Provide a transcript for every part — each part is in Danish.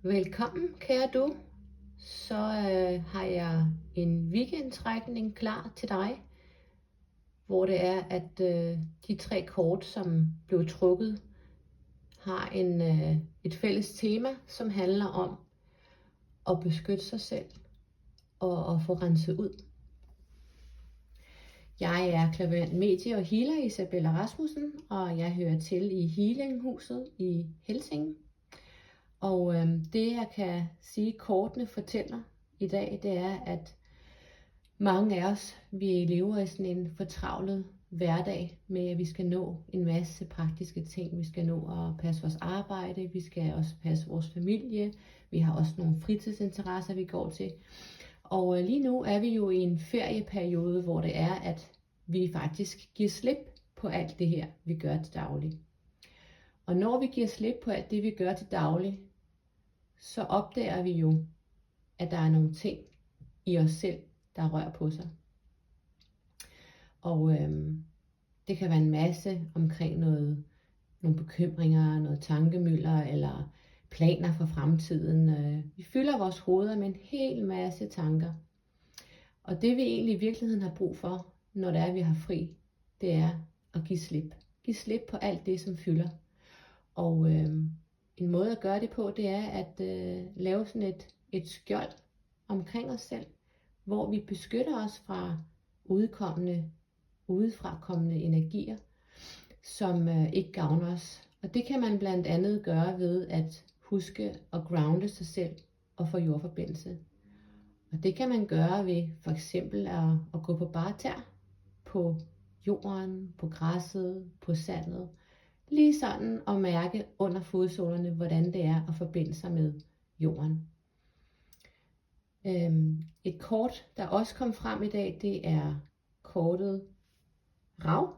Velkommen, kære du. Så har jeg en weekendtrækning klar til dig, hvor det er, at de 3 kort, som blev trukket, har et fælles tema, som handler om at beskytte sig selv og at få renset ud. Jeg er clairvoyant medie og healer Isabella Rasmussen, og jeg hører til i Healinghuset i Helsinge. Og det jeg kan sige kortene fortæller i dag, det er, at mange af os, vi lever i sådan en fortravlet hverdag med, at vi skal nå en masse praktiske ting. Vi skal nå at passe vores arbejde, vi skal også passe vores familie, vi har også nogle fritidsinteresser, vi går til. Og lige nu er vi jo i en ferieperiode, hvor det er, at vi faktisk giver slip på alt det her, vi gør til daglig. Og når vi giver slip på alt det, vi gør til daglig, så opdager vi jo, at der er nogle ting i os selv, der rører på sig. Og det kan være en masse omkring nogle bekymringer, noget tankemylder eller planer for fremtiden. Vi fylder vores hoveder med en hel masse tanker. Og det vi egentlig i virkeligheden har brug for, når det er, vi har fri, det er at give slip. Give slip på alt det, som fylder. Og en måde at gøre det på, det er at lave sådan et skjold omkring os selv, hvor vi beskytter os fra udefra kommende energier, som ikke gavner os. Og det kan man blandt andet gøre ved at huske at grounde sig selv og få jordforbindelse. Og det kan man gøre ved for eksempel at gå på bare tæer, på jorden, på græsset, på sandet. Lige sådan at mærke under fodsålerne, hvordan det er at forbinde sig med jorden. Et kort, der også kom frem i dag, det er kortet rav.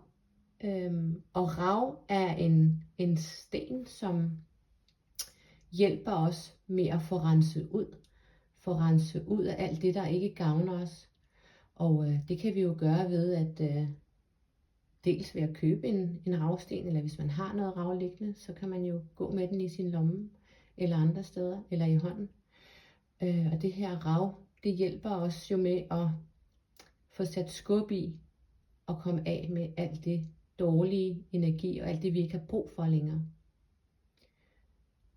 Og rav er en sten, som hjælper os med at få renset ud. Få renset ud af alt det, der ikke gavner os. Og det kan vi jo gøre ved at dels ved at købe en ravsten, eller hvis man har noget rav liggende, så kan man jo gå med den i sin lomme, eller andre steder, eller i hånden. Og det her rav, det hjælper os jo med at få sat skub i, og komme af med alt det dårlige energi, og alt det vi ikke har brug for længere.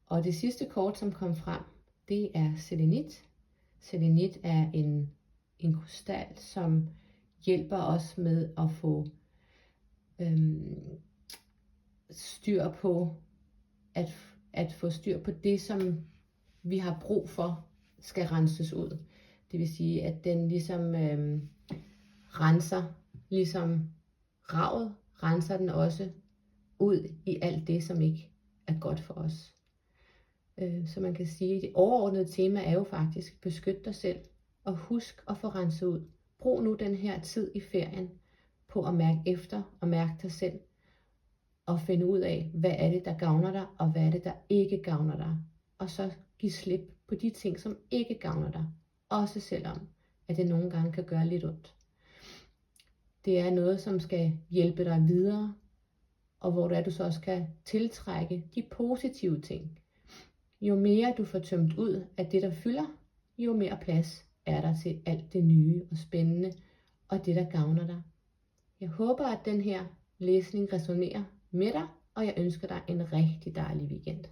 Og det sidste kort, som kom frem, det er selenit. Selenit er en krystal, som hjælper os med at få styr på at få styr på det, som vi har brug for skal renses ud. Det vil sige, at den ligesom renser, ligesom ravet renser den også ud i alt det, som ikke er godt for os. Så man kan sige, at det overordnede tema er jo faktisk, beskyt dig selv og husk at få renset ud. Brug nu den her tid i ferien på at mærke efter og mærke dig selv og finde ud af, hvad er det, der gavner dig, og hvad er det, der ikke gavner dig. Og så give slip på de ting, som ikke gavner dig, også selvom at det nogle gange kan gøre lidt ondt. Det er noget, som skal hjælpe dig videre, og hvor du så også kan tiltrække de positive ting. Jo mere du får tømt ud af det, der fylder, jo mere plads er der til alt det nye og spændende, og det, der gavner dig. Jeg håber, at den her læsning resonerer med dig, og jeg ønsker dig en rigtig dejlig weekend.